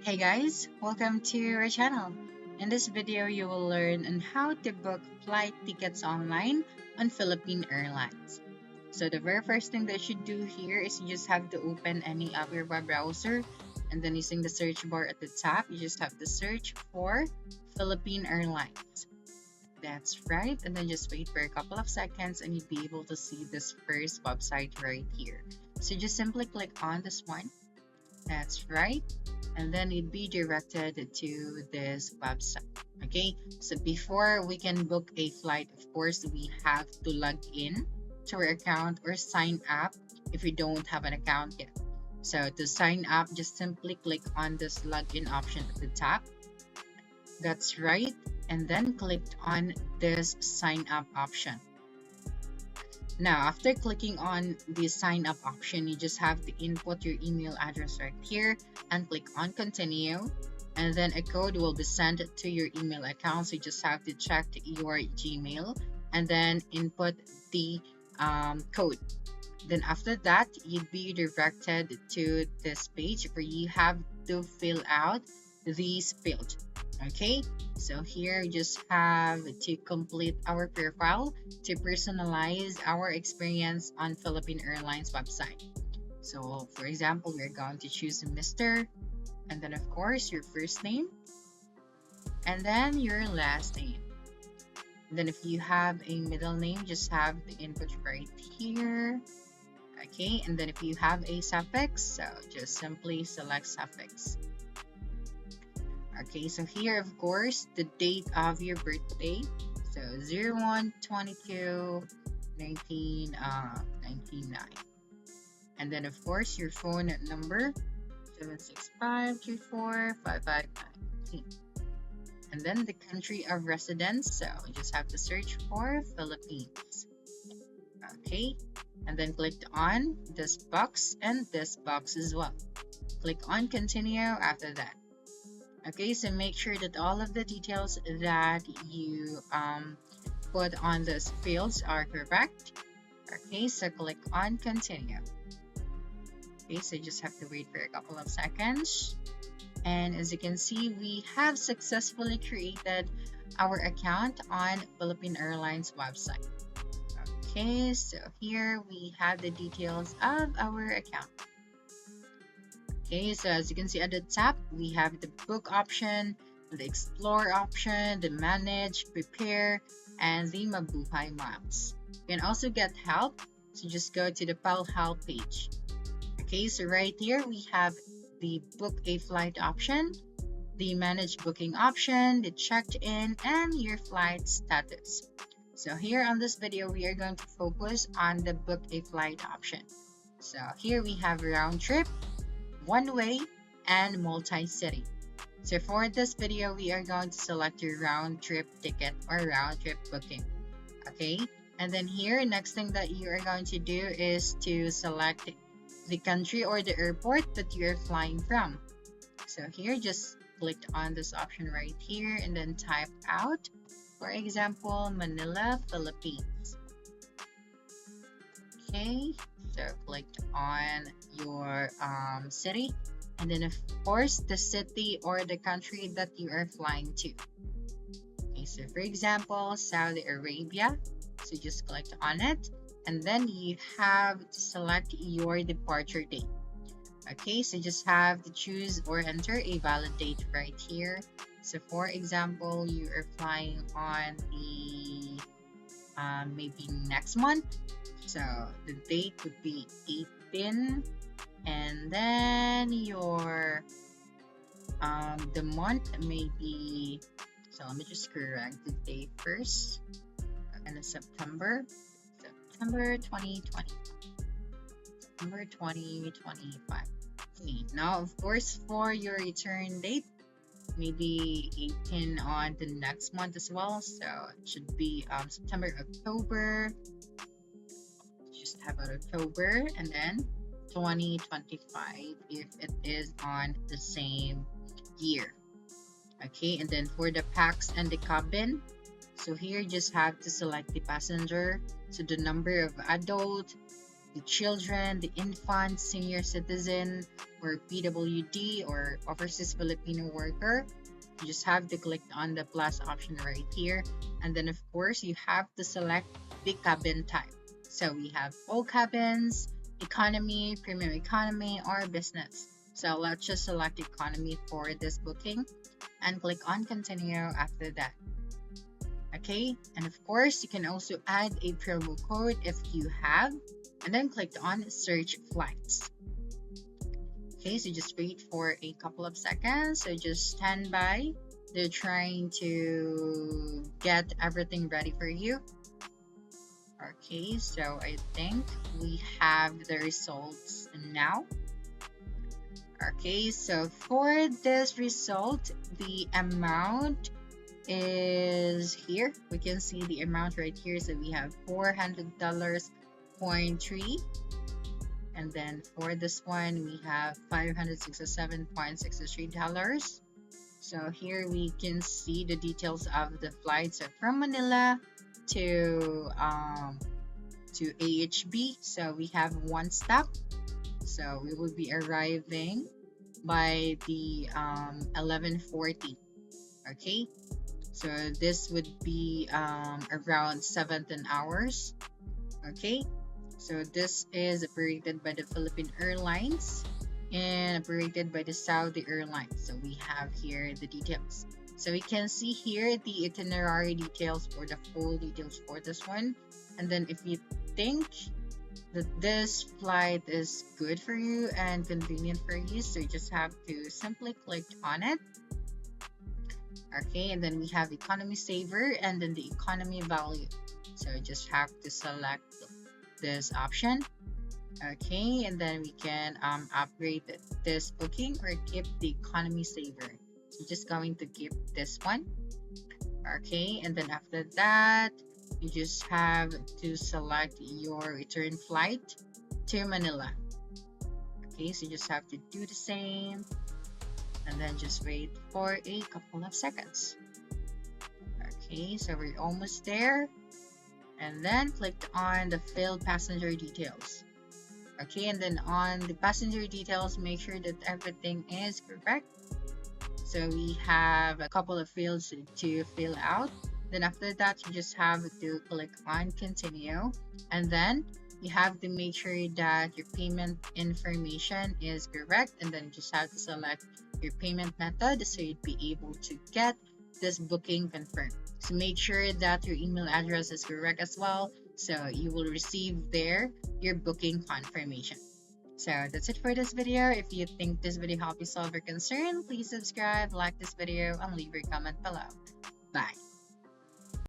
Hey guys, welcome to our channel. In this video, you will learn on how to book flight tickets online on Philippine Airlines. So the very first thing that you should do here is you just have to open any of your web browser, and then using the search bar at the top, you just have to search for Philippine Airlines. That's right, and then just wait for a couple of seconds and you'll be able to see this first website right here. So just simply click on this one. That's right. And then you'd be directed to this website. Okay, so before we can book a flight, of course, we have to log in to our account or sign up if we don't have an account yet. So to sign up, just simply click on this login option at the top. That's right. And then click on this sign up option. Now, after clicking on the sign up option, you just have to input your email address right here and click on continue. And then a code will be sent to your email account. So you just have to check your Gmail and then input the code. Then after that, you'd be directed to this page where you have to fill out these fields. Okay, so here we just have to complete our profile to personalize our experience on Philippine Airlines website. So for example, we're going to choose Mr. and then of course your first name and then your last name. And then if you have a middle name, just have the input right here. Okay, and then if you have a suffix, so just simply select suffix. Okay, so here, of course, the date of your birthday. So 01/22/1999. And then, of course, your phone number 765-34-5519. And then the country of residence. So you just have to search for Philippines. Okay, and then click on this box and this box as well. Click on continue after that. Okay, so make sure that all of the details that you put on those fields are correct. Okay, so click on continue. Okay, so you just have to wait for a couple of seconds. And as you can see, we have successfully created our account on Philippine Airlines website. Okay, so here we have the details of our account. Okay, so as you can see at the top, we have the book option, the explore option, the manage, prepare, and the mabuhay miles. You can also get help, so just go to the Pal Help page. Okay, so right here we have the book a flight option, the manage booking option, the checked in, and your flight status. So here on this video, we are going to focus on the book a flight option. So here we have round trip, one way, and multi-city. So for this video, we are going to select your round trip ticket or round trip booking. Okay, and then here, next thing that you are going to do is to select the country or the airport that you're flying from. So here, just click on this option right here and then type out, for example, Manila, Philippines. Okay, so click on your city, and then of course the city or the country that you are flying to. Okay, so for example, Saudi Arabia. So just click on it, and then you have to select your departure date. Okay, so just have to choose or enter a valid date right here. So for example, you are flying on the maybe next month. So the date would be 18, and then your the month may be, so let me just correct the date first, and it's September 2020, September 2025. Okay, now of course for your return date, maybe 18 on the next month as well, so it should be September, October. Just have an October, and then 2025 if it is on the same year. Okay, and then for the packs and the cabin, so here just have to select the passenger, so the number of adult, the children, the infant, senior citizen, or PWD, or overseas Filipino worker. You just have to click on the plus option right here. And then of course you have to select the cabin type. So we have all cabins, economy, premium economy, or business. So let's just select economy for this booking and click on continue after that. Okay, and of course you can also add a promo code if you have, and then click on search flights. Okay, so just wait for a couple of seconds. So just stand by. They're trying to get everything ready for you. Okay, so I think we have the results now. Okay, so for this result, the amount is here. We can see the amount right here. So we have $400.3. And then for this one, we have $567.63. So here we can see the details of the flights from Manila to AHB. So we have one stop. So we will be arriving by the 11:40. Okay. So this would be around 17 hours. Okay. So this is operated by the Philippine Airlines and operated by the Saudi Airlines. So we have here the details. So we can see here the itinerary details or the full details for this one. And then if you think that this flight is good for you and convenient for you, so you just have to simply click on it. Okay, and then we have economy saver and then the economy value. So you just have to select this option. Okay, and then we can upgrade this booking or keep the economy saver. So just going to keep this one. Okay, and then after that, you just have to select your return flight to Manila. Okay, so you just have to do the same and then just wait for a couple of seconds. Okay, so we're almost there. And then click on the fill passenger details. Okay, and then on the passenger details, make sure that everything is correct. So we have a couple of fields to fill out. Then after that, you just have to click on continue. And then you have to make sure that your payment information is correct. And then you just have to select your payment method so you'd be able to get this booking confirmed. So make sure that your email address is correct as well. So you will receive there your booking confirmation. So that's it for this video. If you think this video helped you solve your concern, please subscribe, like this video, and leave your comment below.